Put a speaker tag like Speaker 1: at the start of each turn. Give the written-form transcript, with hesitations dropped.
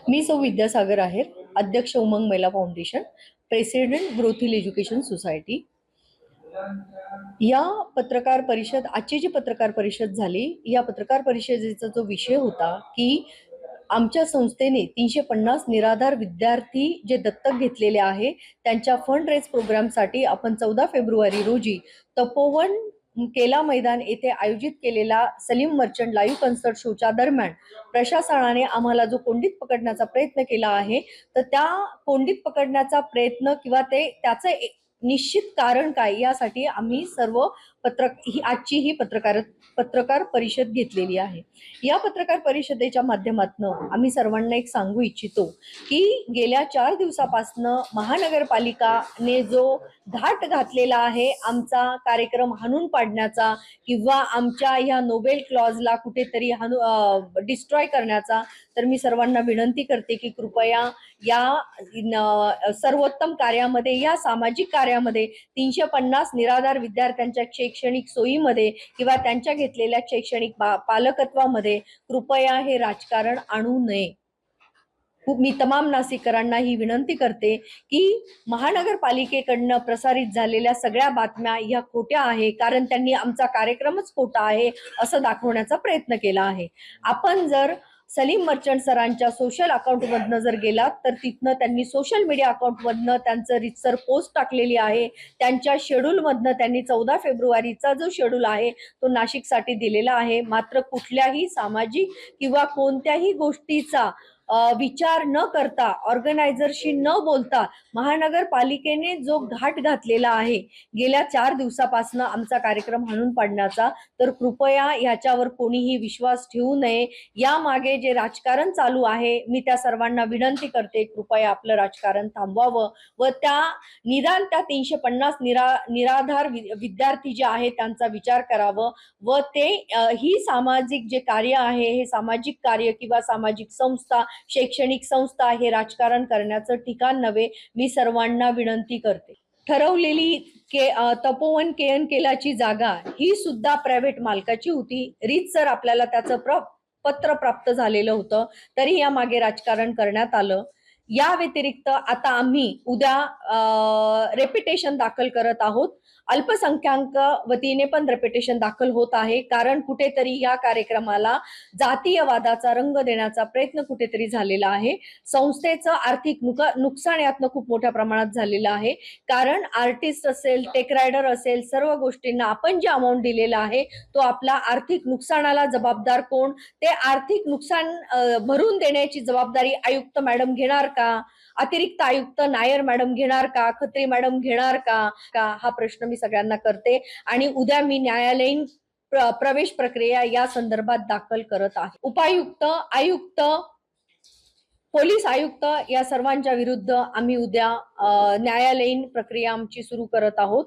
Speaker 1: मी सौ विद्यासागर आहेर, अध्यक्ष उमंग महिला फाउंडेशन, प्रेसिडेंट ग्रोथिल एज्युकेशन सोसायटी। या पत्रकार परिषद आजची जी पत्रकार परिषद झाली, या पत्रकार परिषदेचा जो विषय होता की आमच्या संस्थेने 350 निराधार विद्यार्थी जे दत्तक घेतलेले आहे त्यांच्या फंड रेज प्रोग्रामसाठी आपण 14 फेब्रुवारी रोजी तपोवन केला मैदान येथे आयोजित केलेला सलीम मर्चंट लाईव्ह कन्सर्ट शोच्या दरम्यान प्रशासनाने आम्हाला जो कोंडीत पकडण्याचा प्रयत्न केला आहे, तर त्या कोंडीत पकडण्याचा प्रयत्न किंवा त्याचं निश्चित कारण काय यासाठी आम्ही सर्व आजची ही पत्रकार परिषद घेतलेली आहे। या पत्रकार परिषदेच्या माध्यमातून आम्ही सर्वांना एक सांगू इच्छितो की गेल्या 4 दिवसापासून महानगरपालिकाने जो घाट घातलेला आहे आमचा कार्यक्रम हाणून पाडण्याचा किंवा आमच्या ह्या नोबेल क्लॉजला कुठेतरी डिस्ट्रॉय करण्याचा, तर मी सर्वांना विनंती करते की कृपया या सर्वोत्तम कार्यामध्ये, या सामाजिक कार्यामध्ये 350 निराधार विद्यार्थ्यांच्या शैक्षणिक सोयीमध्ये किंवा त्यांच्या घेतलेल्या शैक्षणिक पालकत्वामध्ये कृपया हे राजकारण आणू नये। मी तमाम नाशिककरांना ही विनंती करते की महानगरपालिकेकडनं प्रसारित झालेल्या सगळ्या बातम्या या खोट्या आहे, कारण त्यांनी आमचा कार्यक्रमच खोटा आहे असं दाखवण्याचा प्रयत्न केला आहे। आपण जर सलीम मर्चंट सरांच्या सोशल अकाउंट मधनं जर गेलात तर तिथनं त्यांनी सोशल मीडिया अकाउंट मधनं त्यांचं रितसर पोस्ट टाकलेली आहे। त्यांच्या शेड्यूल मधनं त्यांनी 14 फेब्रुवारीचा जो शेड्यूल आहे तो नाशिकसाठी दिलेला आहे, मात्र कुठल्याही सामाजिक किंवा कोणत्याही गोष्टीचा विचार न करता, ऑर्गनायझरशी न बोलता महानगरपालिकेने जो घाट घातलेला आहे गेल्या 4 दिवसापासून आमचा कार्यक्रम हाणून पाडण्याचा, तर कृपया याच्यावर कोणीही विश्वास ठेवू नये। या मागे जे राजकारण चालू आहे, मी त्या सर्वांना विनंती करते कृपया आपलं राजकारण थांबवावं व निदान त्या 350 निराधार विद्यार्थी जे आहेत त्यांचा विचार करावं व ही सामाजिक जे कार्य आहे, हे सामाजिक कार्य किंवा सामाजिक संस्था, शैक्षणिक संस्था हे राजकारण करण्याचं ठिकाण नव्हे, मी सर्वांना विनंती करते। ठरवलेली तपोवन केएन केलाची जागा ही सुद्धा प्रायव्हेट मालकाची होती। रीतसर आपल्याला त्याचं पत्र प्राप्त झालेलं होतं, तरी या मागे राजकारण करण्यात आलं। या व्यतिरिक्त आता आम्ही उद्या रेपिटेशन दाखल करत आहोत। अल्पसंख्याक वतीने पण रेपिटेशन दाखल होत आहे, कारण कुठेतरी या कार्यक्रमाला जातीयवादाचा रंग देण्याचा प्रयत्न कुठेतरी झालेला आहे। संस्थेचं आर्थिक नुकसान यातनं खूप मोठ्या प्रमाणात झालेलं आहे, कारण आर्टिस्ट असेल, टेक रायडर असेल, सर्व गोष्टींना आपण जे अमाऊंट दिलेला आहे तो आपला आर्थिक नुकसानाला जबाबदार कोण, ते आर्थिक नुकसान भरून देण्याची जबाबदारी आयुक्त मॅडम घेणार का, अतिरिक्त आयुक्त नायर मॅडम घेणार का, खत्री मॅडम घेणार का हा प्रश्न मी सगळ्यांना करते। आणि उद्या मी न्यायालयीन प्रवेश प्रक्रिया या संदर्भात दाखल करत आहे। उपायुक्त, आयुक्त, पोलीस आयुक्त या सर्वांच्या विरुद्ध आम्ही उद्या न्यायालयीन प्रक्रिया आमची सुरू करत आहोत।